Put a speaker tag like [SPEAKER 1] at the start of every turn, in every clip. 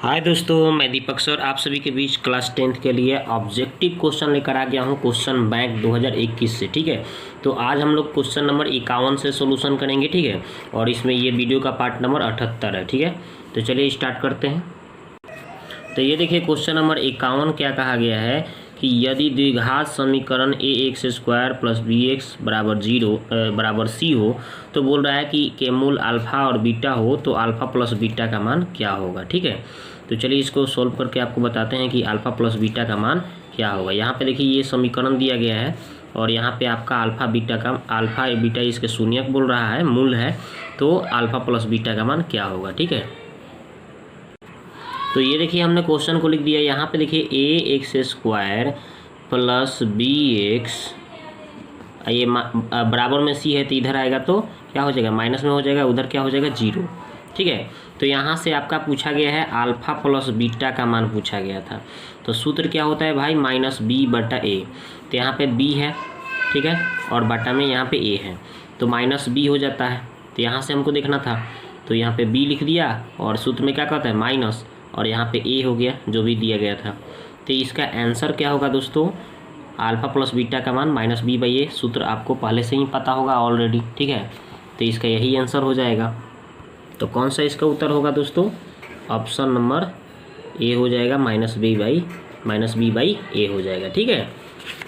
[SPEAKER 1] हाय दोस्तों, मैं दीपक सर आप सभी के बीच क्लास 10th के लिए ऑब्जेक्टिव क्वेश्चन लेकर आ गया हूँ क्वेश्चन बैंक 2021 से। ठीक है, तो आज हम लोग क्वेश्चन नंबर 51 से सॉल्यूशन करेंगे। ठीक है, और इसमें ये वीडियो का पार्ट नंबर 78 है। ठीक है, तो चलिए स्टार्ट करते हैं। तो ये देखिए क्वेश्चन नंबर 51 क्या कहा गया है कि यदि द्विघात समीकरण ax² प्लस bx बराबर c हो तो बोल रहा है कि के मूल अल्फ़ा और बीटा हो तो अल्फ़ा प्लस बीटा का मान क्या होगा। ठीक है, तो चलिए इसको सोल्व करके आपको बताते हैं कि अल्फ़ा प्लस बीटा का मान क्या होगा। यहाँ पे देखिए ये समीकरण दिया गया है और यहाँ पे आपका अल्फ़ा बीटा इसके शून्यक बोल रहा है, मूल है, तो अल्फ़ा प्लस बीटा का मान क्या होगा। ठीक है, तो ये देखिए हमने क्वेश्चन को लिख दिया। यहाँ पे देखिए ax² प्लस bx, ये बराबर में c है तो इधर आएगा तो क्या हो जाएगा, माइनस में हो जाएगा, उधर क्या हो जाएगा, 0। ठीक है, तो यहाँ से आपका पूछा गया है अल्फ़ा प्लस बीटा का मान पूछा गया था। तो सूत्र क्या होता है भाई, माइनस b बटा a। तो यहाँ पे b है, ठीक है, और बटा में यहाँ पे a है तो माइनस b हो जाता है। तो यहाँ से हमको देखना था, तो यहाँ पे b लिख दिया और सूत्र में क्या कहता है माइनस, और यहाँ पे a हो गया जो भी दिया गया था। तो इसका आंसर क्या होगा दोस्तों, अल्फ़ा प्लस बीटा का मान माइनस b बाई ए। सूत्र आपको पहले से ही पता होगा ऑलरेडी। ठीक है, तो इसका यही आंसर हो जाएगा। तो कौन सा इसका उत्तर होगा दोस्तों, ऑप्शन नंबर ए हो जाएगा, माइनस बी बाई ए हो जाएगा। ठीक है,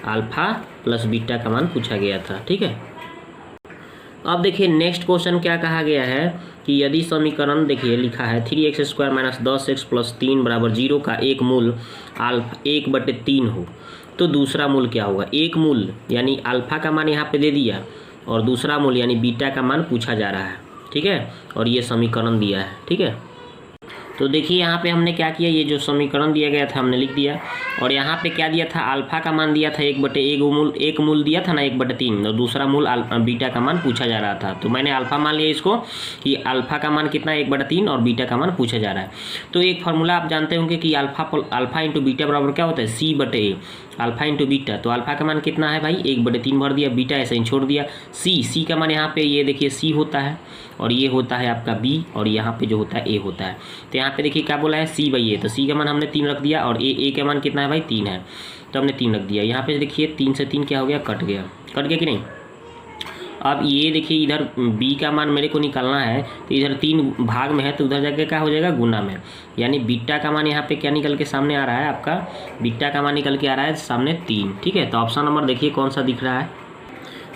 [SPEAKER 1] अल्फ़ा प्लस बीटा का मान पूछा गया था। ठीक है, अब देखिए नेक्स्ट क्वेश्चन क्या कहा गया है कि यदि समीकरण देखिए लिखा है 3x² माइनस 10x प्लस 3 बराबर 0 का एक मूल अल्फ़ा 1/3 हो तो दूसरा मूल क्या होगा। एक मूल यानी अल्फ़ा का मान यहाँ पे दे दिया और दूसरा मूल यानी बीटा का मान पूछा जा रहा है। ठीक है, और ये समीकरण दिया है। ठीक है, तो देखिए यहाँ पे हमने क्या किया, ये जो समीकरण दिया गया था हमने लिख दिया, और यहाँ पे क्या दिया था, अल्फ़ा का मान दिया था 1/1 एक मूल दिया था ना 1/3, और दूसरा मूल बीटा का मान पूछा जा रहा था। तो मैंने अल्फ़ा मान लिया इसको कि अल्फ़ा का मान कितना है 1/3 और बीटा का मान पूछा जा रहा है। तो एक फार्मूला आप जानते होंगे कि अल्फ़ा इंटू बीटा बराबर क्या होता है, c/a। अल्फ़ा इंटू बीटा, तो अल्फ़ा का मान कितना है भाई 1/3 भर दिया, बीटा ऐसे ही छोड़ दिया। सी का मान यहाँ पे ये देखिए c होता है और ये होता है आपका b और यहाँ पे जो होता है a होता है। तो यहाँ पे देखिए क्या बोला है c/a, तो c का मान हमने 3 रख दिया और a का मान कितना है भाई 3 है तो हमने 3 रख दिया। यहाँ पे देखिए 3 से 3 क्या हो गया, कट गया कि नहीं। अब ये देखिए इधर b का मान मेरे को निकालना है तो इधर 3 भाग में है तो उधर जाके क्या हो जाएगा, गुना में, यानी बीटा का मान यहाँ पे क्या निकल के सामने आ रहा है, आपका बीटा का मान निकल के आ रहा है सामने 3। ठीक है, तो ऑप्शन नंबर देखिए कौन सा दिख रहा है,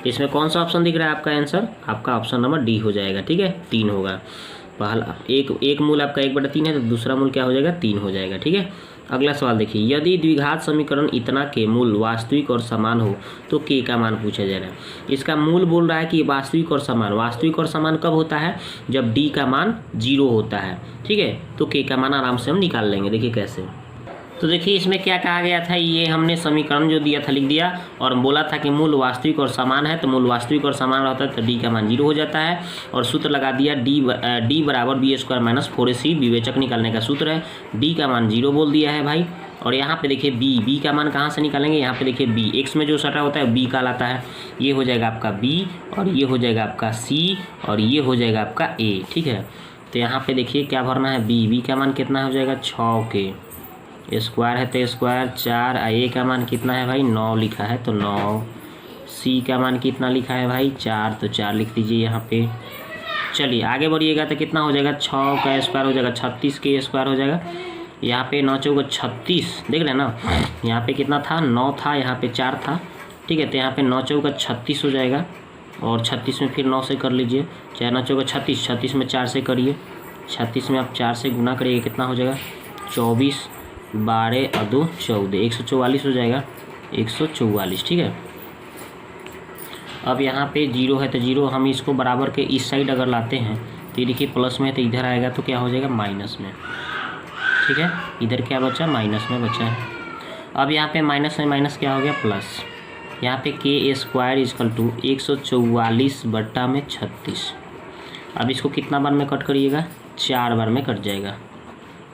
[SPEAKER 1] इसमें कौन सा ऑप्शन दिख रहा है आपका आंसर, आपका ऑप्शन नंबर डी हो जाएगा। ठीक है, 3 होगा। पहला एक मूल आपका 1/3 है तो दूसरा मूल क्या हो जाएगा, 3 हो जाएगा। ठीक है, अगला सवाल देखिए, यदि द्विघात समीकरण इतना के मूल वास्तविक और समान हो तो के का मान पूछा जा रहा है। इसका मूल बोल रहा है कि वास्तविक और समान कब होता है, जब डी का मान 0 होता है। ठीक है, तो के का मान आराम से हम निकाल लेंगे। देखिए कैसे, तो देखिए इसमें क्या कहा गया था, ये हमने समीकरण जो दिया था लिख दिया और बोला था कि मूल वास्तविक और समान है, तो मूल वास्तविक और समान रहता है तो डी का मान 0 हो जाता है और सूत्र लगा दिया डी बराबर b² माइनस 4ac, विवेचक निकालने का सूत्र है। डी का मान 0 बोल दिया है भाई, और यहाँ पे देखिए बी का मान कहाँ से निकालेंगे, यहाँ पे देखिए बी एक्स में जो सटा होता है बी कहलाता है। ये हो जाएगा आपका बी और ये हो जाएगा आपका सी और ये हो जाएगा आपका ए। ठीक है, तो यहाँ पे देखिए क्या भरना है, बी का मान कितना हो जाएगा 6 के स्क्वायर है तो स्क्वायर 4, ए का मान कितना है भाई 9 लिखा है तो 9, सी का मान कितना लिखा है भाई 4 तो 4 लिख दीजिए यहाँ पे। चलिए आगे बढ़िएगा तो कितना हो जाएगा, 6 का स्क्वायर हो जाएगा 36 के स्क्वायर हो जाएगा। यहाँ पे 9 चौका 36, देख रहे हैं ना, यहाँ पे कितना था 9 था, यहाँ पे 4 था। ठीक है, तो यहाँ पे 9 चौका 36 हो जाएगा और 36 में फिर 9 से कर लीजिए, चाहे 9 चौका 36 में 4 से करिए, 36 में आप 4 से गुना करिए, कितना हो जाएगा 24, 12 और 2 14, 144 हो जाएगा, 144। ठीक है, अब यहाँ पे 0 है तो 0 हम इसको बराबर के इस साइड अगर लाते हैं तो ये देखिए प्लस में है तो इधर आएगा तो क्या हो जाएगा माइनस में। ठीक है, इधर क्या बचा, माइनस में बचा है। अब यहाँ पे माइनस में माइनस क्या हो गया प्लस, यहाँ पे k² = 144/36। अब इसको कितना बार में कट करिएगा, 4 बार में कट जाएगा।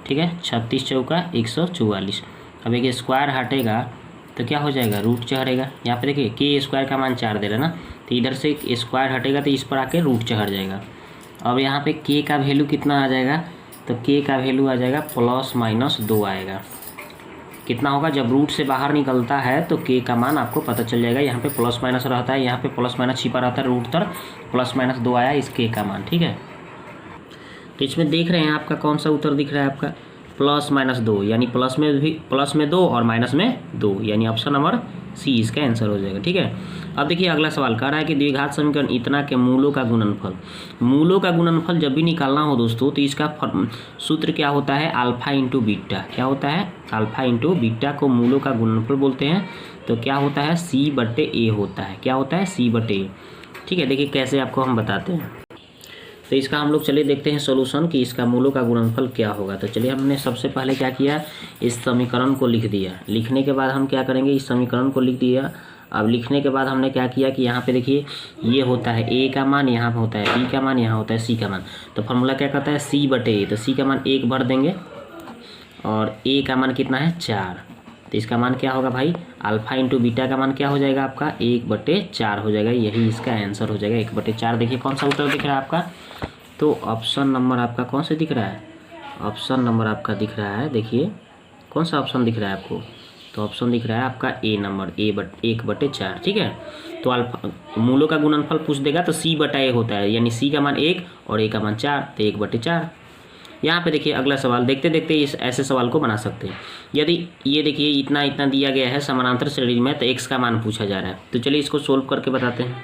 [SPEAKER 1] ठीक है, 36 चौका 144। अब एक स्क्वायर हटेगा तो क्या हो जाएगा, रूट चढ़ेगा। यहाँ पे देखिए k² का मान 4 दे रहा है ना, तो इधर से स्क्वायर हटेगा तो इस पर आके रूट चढ़ जाएगा। अब यहाँ पे k का वैल्यू कितना आ जाएगा, तो के का वैल्यू आ जाएगा ±2 आएगा। कितना होगा, जब रूट से बाहर निकलता है तो के का मान आपको पता चल जाएगा। यहाँ पे प्लस माइनस रहता है, यहाँ पे प्लस माइनस छिपा रहता है, रूट तर ±2 आया इस के का मान। ठीक है, तो इसमें देख रहे हैं आपका कौन सा उत्तर दिख रहा है, आपका +-2, यानी प्लस में 2 और माइनस में 2, यानी ऑप्शन नंबर सी इसका आंसर हो जाएगा। ठीक है, अब देखिए अगला सवाल कह रहा है कि द्विघात समीकरण इतना के मूलों का गुणनफल। मूलों का गुणनफल जब भी निकालना हो दोस्तों तो इसका सूत्र क्या होता है, अल्फा इंटू बीटा। क्या होता है, अल्फा इंटू बीटा को मूलों का गुणनफल बोलते हैं। तो क्या होता है, C/A होता है। क्या होता है, C/A। ठीक है, देखिए कैसे आपको हम बताते हैं। तो इसका हम लोग चलिए देखते हैं सॉल्यूशन कि इसका मूलों का गुणनफल क्या होगा। तो चलिए हमने सबसे पहले क्या किया, इस समीकरण को लिख दिया। लिखने के बाद हम क्या करेंगे, इस समीकरण को लिख दिया। अब लिखने के बाद हमने क्या किया कि यहाँ पे देखिए ये होता है A का मान, यहाँ पे होता है B का मान, यहाँ होता है C का मान। तो फॉर्मूला क्या कहता है, C/A। तो C का मान 1 भर देंगे और A का मान कितना है, 4। तो इसका मान क्या होगा भाई, अल्फा इंटू बीटा का मान क्या हो जाएगा आपका, 1/4 हो जाएगा। यही इसका आंसर हो जाएगा, 1/4। देखिए कौन सा उत्तर दिख रहा है आपका, तो ऑप्शन नंबर आपका कौन से दिख रहा है, ऑप्शन नंबर आपका दिख रहा है, देखिए कौन सा ऑप्शन दिख रहा है आपको, तो ऑप्शन दिख रहा है आपका ए नंबर, 1/4। ठीक है, तो अल्फा मूलों का गुणनफल पूछ देगा तो C/A होता है, यानी C का मान 1 और A का मान 4, तो 1/4। यहाँ पे देखिए अगला सवाल देखते देखते इस ऐसे सवाल को बना सकते हैं। यदि ये देखिए इतना इतना दिया गया है समानांतर श्रेणी में, तो x का मान पूछा जा रहा है। तो चलिए इसको सोल्व करके बताते हैं।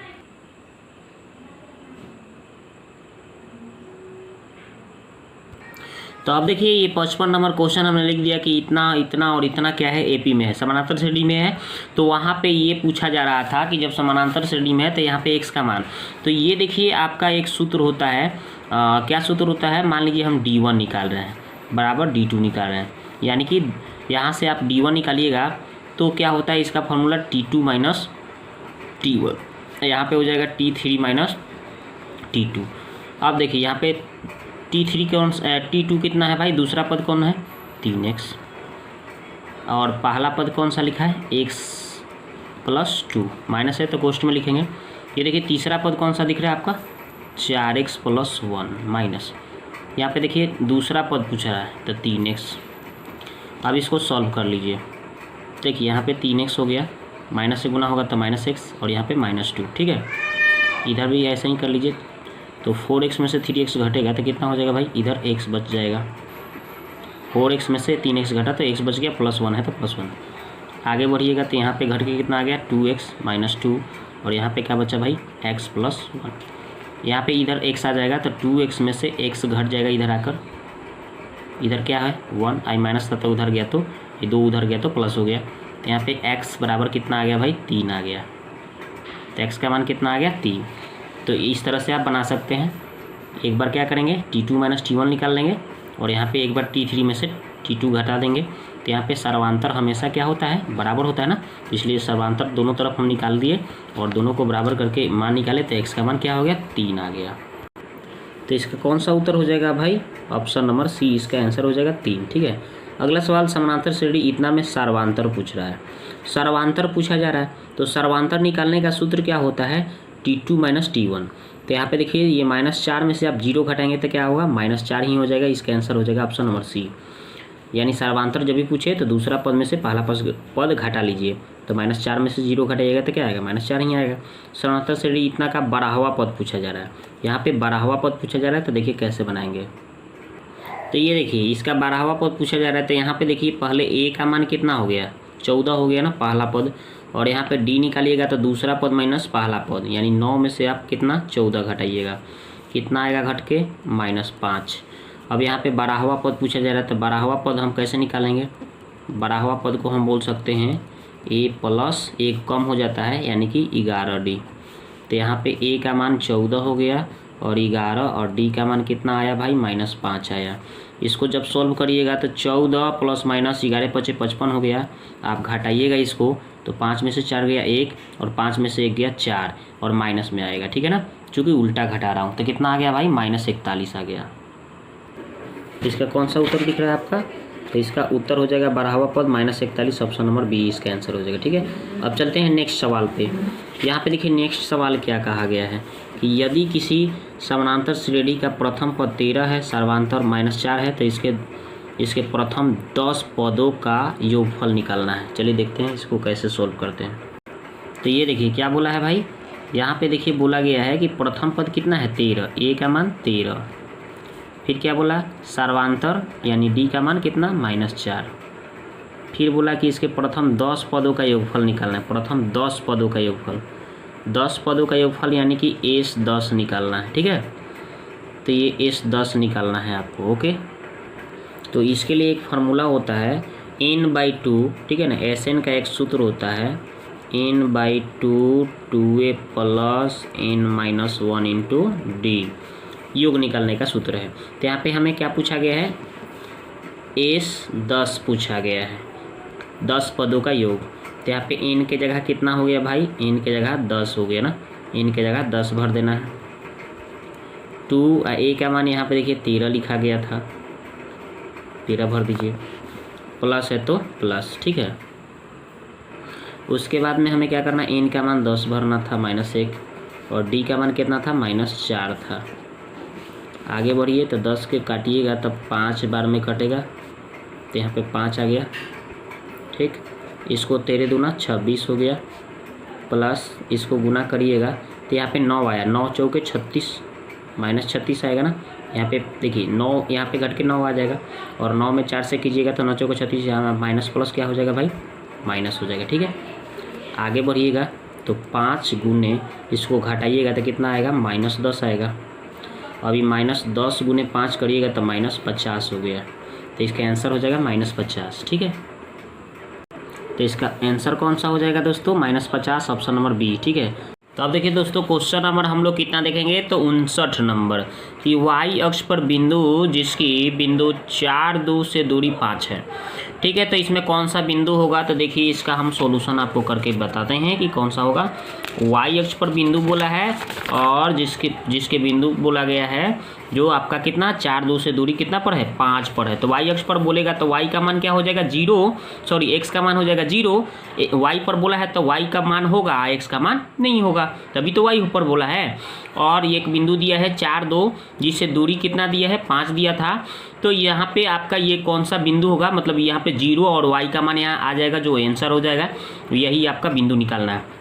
[SPEAKER 1] तो अब देखिए ये 55 नंबर क्वेश्चन हमने लिख दिया कि इतना इतना और इतना क्या है, एपी में है, समानांतर श्रेणी में है। तो वहाँ पे ये पूछा जा रहा था कि जब समानांतर श्रेणी में है तो यहाँ पे x का मान, तो ये देखिए आपका एक सूत्र होता है, क्या सूत्र होता है, मान लीजिए हम d1 निकाल रहे हैं बराबर d2 निकाल रहे हैं, यानी कि यहाँ से आप d1 निकालिएगा तो क्या होता है, इसका फॉर्मूला t2 माइनस t1, यहाँ पे हो जाएगा t3 माइनस t2। अब देखिए यहाँ पे t3 कौन, t2 कितना है भाई, दूसरा पद कौन है, 3x, और पहला पद कौन सा लिखा है, x + 2, माइनस है तो कोष्ठ में लिखेंगे। ये देखिए तीसरा पद कौन सा दिख रहा है आपका, 4x + 1 माइनस, यहाँ पे देखिए दूसरा पद पूछ रहा है तो 3x। अब इसको सॉल्व कर लीजिए, देखिए यहाँ पे 3x हो गया, माइनस से गुना होगा तो -x, और यहाँ पे -2। ठीक है, इधर भी ऐसे ही कर लीजिए। तो 4x में से 3x घटेगा तो कितना हो जाएगा भाई, इधर x बच जाएगा। 4x में से 3x घटा तो x बच गया, +1 है तो +1। आगे बढ़िएगा तो यहाँ पे घट के कितना आ गया, 2x - 2, और यहाँ पे क्या बचा भाई, x + 1। यहाँ पे इधर x आ जाएगा तो 2x में से x घट जाएगा इधर आकर, इधर क्या है 1, i माइनस था तो उधर गया तो ये 2 उधर गया तो प्लस हो गया। तो यहाँ पे x बराबर कितना आ गया भाई, 3 आ गया। तो x का मान कितना आ गया, 3। तो इस तरह से आप बना सकते हैं। एक बार क्या करेंगे, t2 - t1 निकाल लेंगे, और यहाँ पे एक बार t3 में से t2 घटा देंगे। तो यहाँ पे सर्वांतर हमेशा क्या होता है, बराबर होता है ना, इसलिए सर्वांतर दोनों तरफ हम निकाल दिए और दोनों को बराबर करके मान निकाले, तो x का मान क्या हो गया, 3 आ गया। तो इसका कौन सा उत्तर हो जाएगा भाई, ऑप्शन नंबर सी इसका आंसर हो जाएगा, 3। ठीक है, अगला सवाल समानांतर श्रेणी इतना में सर्वांतर पूछ रहा है। सर्वांतर पूछा जा रहा है तो सर्वांतर निकालने का सूत्र क्या होता है, t2 - t1। तो यहाँ पे देखिए ये -4 में से आप 0 घटाएंगे तो क्या होगा, -4 ही हो जाएगा। इसका आंसर हो जाएगा ऑप्शन नंबर सी। यानी सर्वांतर जब भी पूछे तो दूसरा पद में से पहला पद घटा लीजिए। तो -4 में से 0 घटाइएगा तो क्या आएगा, -4 ही आएगा। समानांतर श्रेणी इतना का 12वां पद पूछा जा रहा है। यहाँ पे 12वां पद पूछा जा रहा है, तो देखिए कैसे बनाएंगे। तो ये देखिए इसका 12वां पद पूछा जा रहा है। तो यहाँ पे देखिए पहले a का मान कितना हो गया, 14 हो गया ना पहला पद, और यहाँ पे d निकालिएगा तो दूसरा पद माइनस पहला पद, यानी 9 में से आप कितना 14 घटाइएगा, कितना आएगा घट के, -5। अब यहाँ पे 12वां पद पूछा जा रहा है। तो 12वां पद हम कैसे निकालेंगे, 12वां पद को हम बोल सकते हैं a + 1 कम हो जाता है, यानी कि 11d। तो यहाँ पे a का मान 14 हो गया और 11, और d का मान कितना आया भाई, -5 आया। इसको जब सॉल्व करिएगा तो 14 + -11 = 55 हो गया। आप घटाइएगा इसको तो 5 में से 4 गया 1, और 5 में से 1 गया 4, और माइनस में आएगा। ठीक है ना, चूँकि उल्टा घटा रहा हूँ। तो कितना आ गया भाई, -41 आ गया। इसका कौन सा उत्तर दिख रहा है आपका, तो इसका उत्तर हो जाएगा 12वां पद -41, ऑप्शन नंबर बी इसका आंसर हो जाएगा। ठीक है, अब चलते हैं नेक्स्ट सवाल पे। यहाँ पे देखिए नेक्स्ट सवाल क्या कहा गया है कि यदि किसी समानांतर श्रेणी का प्रथम पद 13 है, सर्वांतर -4 है, तो इसके प्रथम 10 पदों का योगफल निकालना है। चलिए देखते हैं इसको कैसे सोल्व करते हैं। तो ये देखिए क्या बोला है भाई, यहाँ पे देखिए बोला गया है कि प्रथम पद कितना है 13, ए का मान 13। फिर क्या बोला, सर्वांतर यानी डी का मान कितना -4। फिर बोला कि इसके प्रथम 10 पदों का योगफल निकालना है। प्रथम 10 पदों का योगफल, 10 पदों का योगफल यानी कि एस 10 निकालना है। ठीक है, तो ये एस 10 निकालना है आपको। ओके, तो इसके लिए एक फार्मूला होता है n/2। ठीक है ना, एस एन का एक सूत्र होता है n/2 2a + n-1 into D, योग निकालने का सूत्र है। तो यहाँ पे हमें क्या पूछा गया है, एस 10 पूछा गया है, 10 पदों का योग। तो यहाँ पे n के जगह कितना हो गया भाई, n के जगह 10 हो गया ना, n के जगह 10 भर देना है। 2 a का मान यहाँ पे देखिए 13 लिखा गया था, 13 भर दीजिए, प्लस है तो प्लस। ठीक है, उसके बाद में हमें क्या करना, n का मान 10 भरना था -1, और d का मान कितना था -4 था। आगे बढ़िए, तो 10 के काटिएगा तब 5 बार में कटेगा, तो यहाँ पे 5 आ गया। ठीक, इसको 13 दूना 26 हो गया, प्लस इसको गुना करिएगा तो यहाँ पे 9 आया, 9 चौके 36, -36 आएगा ना। यहाँ पे देखिए 9 यहाँ पे घट के 9 आ जाएगा, और 9 में 4 से कीजिएगा तो 9 चौके 36, यहाँ माइनस प्लस क्या हो जाएगा भाई, माइनस हो जाएगा। ठीक है, आगे बढ़िएगा तो 5 गुने इसको घटाइएगा तो कितना आएगा, -10 आएगा। अभी -10 गुने 5 करिएगा तो -50 हो गया, तो इसका आंसर हो जाएगा -50। ठीक है, तो इसका आंसर कौन सा हो जाएगा दोस्तों, -50, ऑप्शन नंबर बी। ठीक है, तो अब देखिए दोस्तों क्वेश्चन नंबर हम लोग कितना देखेंगे, तो 59 नंबर कि y अक्ष पर बिंदु जिसकी बिंदु 4, 2 से दूरी 5 है। ठीक है, तो इसमें कौन सा बिंदु होगा, तो देखिए इसका हम सॉल्यूशन आपको करके बताते हैं कि कौन सा होगा। y अक्ष पर बिंदु बोला है, और जिसके बिंदु बोला गया है जो आपका कितना 4, 2 से दूरी कितना पर है, 5 पर है। तो y अक्ष पर बोलेगा तो y का मान क्या हो जाएगा, 0, सॉरी x का मान हो जाएगा 0। y पर बोला है तो y का मान होगा, x का मान नहीं होगा, तभी तो y ऊपर बोला है। और एक बिंदु दिया है 4, 2, जिससे दूरी कितना दिया है, 5 दिया था। तो यहाँ पे आपका ये कौन सा बिंदु होगा, मतलब यहाँ पे 0 और y का मान यहाँ आ जाएगा, जो आंसर हो जाएगा यही आपका बिंदु निकालना है।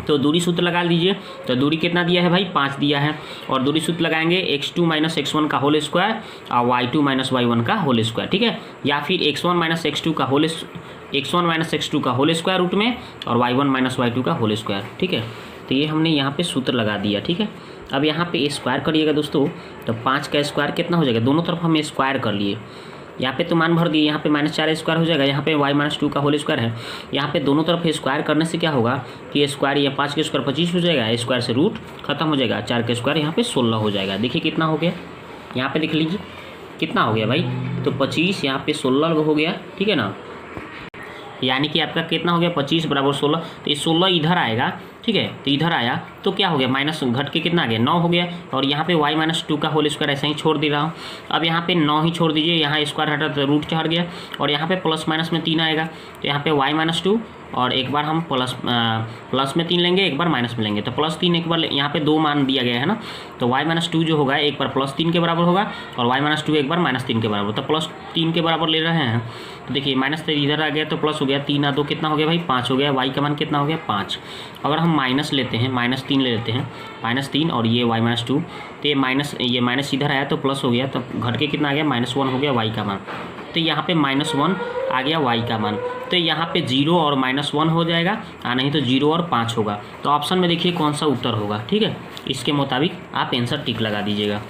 [SPEAKER 1] तो दूरी सूत्र लगा लीजिए, तो दूरी कितना दिया है भाई, 5 दिया है, और दूरी सूत्र लगाएंगे x2 - x1 का होल स्क्वायर और y2 - y1 का होल स्क्वायर। ठीक है, या फिर x1 - x2 का होल स्क्वायर रूट में, और y1 - y2 का होल स्क्वायर। ठीक है, तो ये हमने यहाँ पे सूत्र लगा दिया। ठीक है, अब यहाँ पे स्क्वायर करिएगा दोस्तों, तो 5 का स्क्वायर कितना हो जाएगा, दोनों तरफ हम स्क्वायर कर लिए, यहाँ पे तो मान भर दिए, यहाँ पे -4 स्क्वायर हो जाएगा, यहाँ पे y - 2 का होल स्क्वायर है। यहाँ पे दोनों तरफ स्क्वायर करने से क्या होगा कि स्क्वायर, ये 5 के स्क्वायर 25 हो जाएगा, स्क्वायर से रूट खत्म हो जाएगा, 4 के स्क्वायर यहाँ पे 16 हो जाएगा। देखिए कितना हो गया, यहाँ पे लिख लीजिए कितना हो गया भाई, तो 25 यहाँ पे 16 हो गया। ठीक है ना, यानी कि आपका कितना हो गया, 25 = 16, तो ये 16 इधर आएगा। ठीक है, तो इधर आया तो क्या हो गया, माइनस घट के कितना आ गया, 9 हो गया, और यहाँ पे y - 2 का होल स्क्वायर ऐसे ही छोड़ दे रहा हूँ। अब यहाँ पे 9 ही छोड़ दीजिए, यहाँ स्क्वायर हटा तो रूट चढ़ गया, और यहाँ पे प्लस माइनस में 3 आएगा, तो यहाँ पे y - 2, और एक बार हम प्लस में 3 लेंगे, एक बार माइनस में लेंगे, तो +3 एक बार यहाँ पे 2 मान दिया गया है ना, तो y - 2 जो होगा एक बार +3 के बराबर होगा, और y - 2 एक बार -3 के बराबर, तो +3 के बराबर ले रहे हैं। तो देखिए -3 इधर आ गया तो प्लस हो गया, 3 और 2 कितना हो गया भाई, 5 हो गया, y का मान कितना हो गया, 5। अगर हम माइनस लेते हैं, -3 ले लेते हैं, -3 और ये y - 2, तो ये माइनस इधर आया तो प्लस हो गया, तो घट के कितना आ गया, -1 हो गया y का मान। तो यहाँ पे -1 आ गया y का मान, तो यहाँ पे 0 और -1 हो जाएगा, नहीं तो 0 और 5 होगा। तो ऑप्शन में देखिए कौन सा उत्तर होगा। ठीक है, इसके मुताबिक आप आंसर टिक लगा दीजिएगा।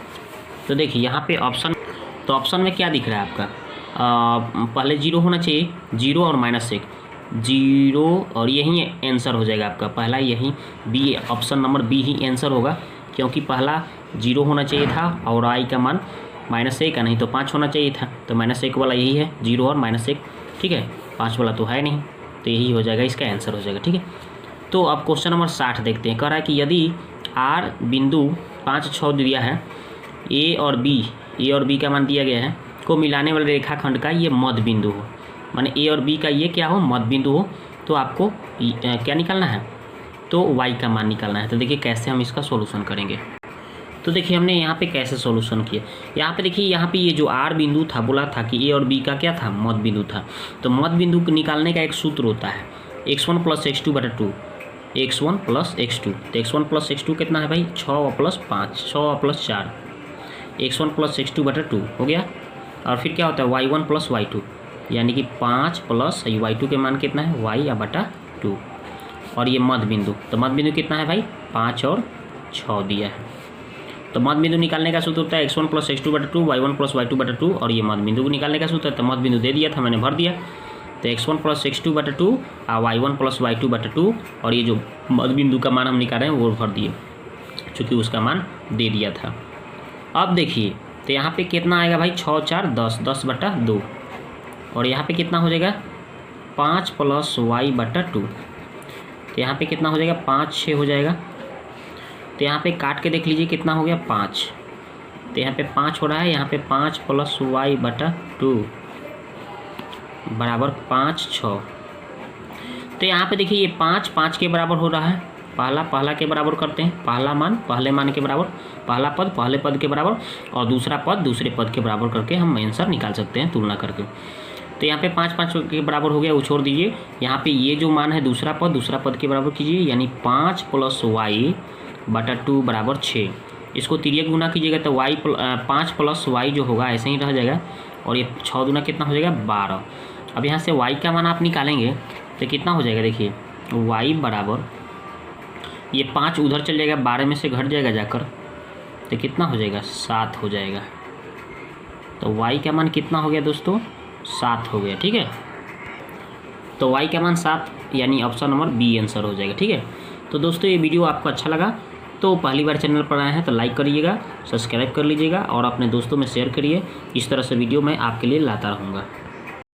[SPEAKER 1] तो देखिए यहाँ पे ऑप्शन में क्या दिख रहा है आपका, पहले 0 होना चाहिए, 0 और -1, 0, और यही आंसर हो जाएगा आपका पहला, यही बी, ऑप्शन नंबर बी ही आंसर होगा, क्योंकि पहला 0 होना चाहिए था और i का मान -1 नहीं तो 5 होना चाहिए था, तो -1 वाला यही है, 0 और -1। ठीक है, 5 वाला तो है नहीं, तो यही हो जाएगा, इसका आंसर हो जाएगा। ठीक है, तो अब क्वेश्चन नंबर 60 देखते हैं। कह रहा है कि यदि r बिंदु 5, 6 दिया है, ए और बी का मान दिया गया है, को मिलाने वाले रेखाखंड का ये मध्य बिंदु हो, माने ए और बी का ये क्या हो, मध्य बिंदु हो, तो आपको क्या निकालना है, तो y का मान निकालना है। तो देखिए कैसे हम इसका सॉल्यूशन करेंगे। तो देखिए हमने यहाँ पे कैसे सॉल्यूशन किया। यहाँ पे देखिए यहाँ पे ये जो r बिंदु था, बोला था कि a और b का क्या था, मध्य बिंदु था। तो मध्य बिंदु को निकालने का एक सूत्र होता है x1 + x2 बटा 2, x1 + x2। तो x1 + x2 कितना है भाई, 6 + 5, 6 + 4, x1 + x2 बटा 2 हो गया। और फिर क्या होता है y1 + y2, यानी कि 5 प्लस y2 के मान कितना है y बटा 2। और ये मध्य बिंदु, तो मध्य बिंदु कितना है भाई, 5 और 6 दिया है। तो मध्य बिंदु निकालने का सूत्र होता है x1 + x2 बटा 2, y1 + y2 बटा 2। और ये मध्य बिंदु को निकालने का सूत्र है। तो मध्य बिंदु दे दिया था, मैंने भर दिया। तो x1 + x2 बटा 2 और y1 + y2 बटा 2, और ये जो मध्य बिंदु का मान हम निकाल रहे हैं वो भर दिए, चूँकि उसका मान दे दिया था। अब देखिए तो यहाँ पे कितना आएगा भाई, 6 4 10, 10 बटा 2। और यहाँ पे कितना हो जाएगा 5 + y बटा 2। तो यहाँ पे कितना हो जाएगा 5 6 हो जाएगा। तो यहाँ पे काट के देख लीजिए कितना हो गया 5। तो यहाँ पे 5 हो रहा है, यहाँ पे 5 + y बटा 2 बराबर 5 6। तो यहाँ पे देखिए ये 5 5 के बराबर हो रहा है, पहला के बराबर करते हैं, पहला मान पहले मान के बराबर, पहला पद पहले पद के बराबर और दूसरा पद दूसरे पद के बराबर करके हम आंसर निकाल सकते हैं तुलना करके। तो यहाँ पे 5 5 के बराबर हो गया, वो छोड़ दीजिए। यहाँ पे ये जो मान है दूसरा पद के बराबर कीजिए, यानी 5 + y बटा 2 बराबर 6। इसको तिर्यक गुना कीजिएगा तो 5 + y जो होगा ऐसे ही रह जाएगा, और ये 6 दूना कितना हो जाएगा 12। अब यहाँ से y का मान आप निकालेंगे तो कितना हो जाएगा, देखिए y बराबर ये 5 उधर चल जाएगा, 12 में से घट जाएगा जाकर, तो कितना हो जाएगा 7 हो जाएगा। तो y का मान कितना हो गया दोस्तों, 7 हो गया। ठीक है, तो y का मान 7, यानी ऑप्शन नंबर बी आंसर हो जाएगा। ठीक है, तो दोस्तों ये वीडियो आपको अच्छा लगा तो पहली बार चैनल पर आए हैं तो लाइक करिएगा, सब्सक्राइब कर लीजिएगा और अपने दोस्तों में शेयर करिए। इस तरह से वीडियो मैं आपके लिए लाता रहूँगा।